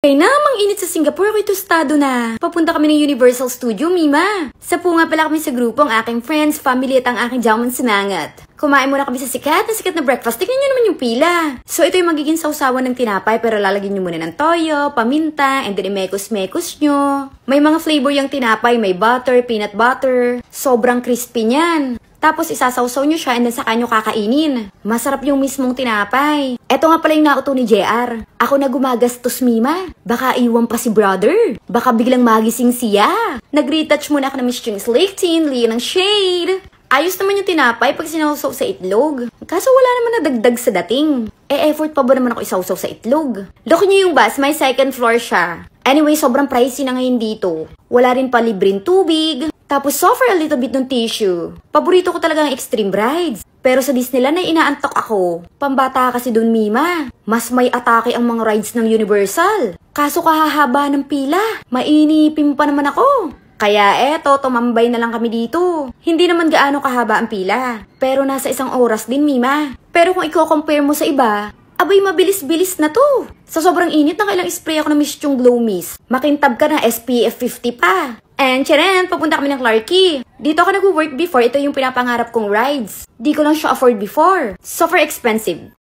Kaya namang init sa Singapore, ako'y tostado na. Papunta kami ng Universal Studio, Mima. Sapo nga pala kami sa grupo, ang aking friends, family at ang aking jamon sinangat. Kumain muna kami sa sikat na breakfast. Tignan nyo naman yung pila. So ito yung magiging sausawan ng tinapay, pero lalagyan nyo muna ng toyo, paminta, and then imekos-mekos nyo. May mga flavor yung tinapay, may butter, peanut butter. Sobrang crispy niyan. Tapos isasawsaw nyo siya and then saka nyo kakainin. Masarap yung mismong tinapay. Eto nga pala yung nauto ni JR. Ako na gumagastos, Mima. Baka iwan pa si brother. Baka biglang magising siya. Nag-retouch muna ako ng Miss Chung's Lake Teen, Lian ng shade. Ayos naman yung tinapay pag sinawsaw sa itlog. Kaso wala naman nadagdag sa dating. Effort pa ba naman ako isawsaw sa itlog? Look nyo yung bus, may second floor siya. Anyway, sobrang pricey na ngayon dito. Wala rin pa libreng tubig. Tapos suffer a little bit ng tissue. Paborito ko talaga ang Extreme Rides. Pero sa Disneyland ay inaantok ako. Pambata kasi dun, Mima. Mas may atake ang mga rides ng Universal. Kaso kahahaba ng pila. Mainipin pa naman ako. Kaya eto, tumambay na lang kami dito. Hindi naman gaano kahaba ang pila. Pero nasa 1 oras din, Mima. Pero kung i-compare mo sa iba, abay mabilis-bilis na to. Sa sobrang init, nakailang spray ako ng Miss Chung Glow Mist. Makintab ka na SPF 50 pa. And charan, papunta kami ng Clarky. Dito ako nag-work before, ito yung pinapangarap kong rides. Di ko lang siya afford before. Super expensive.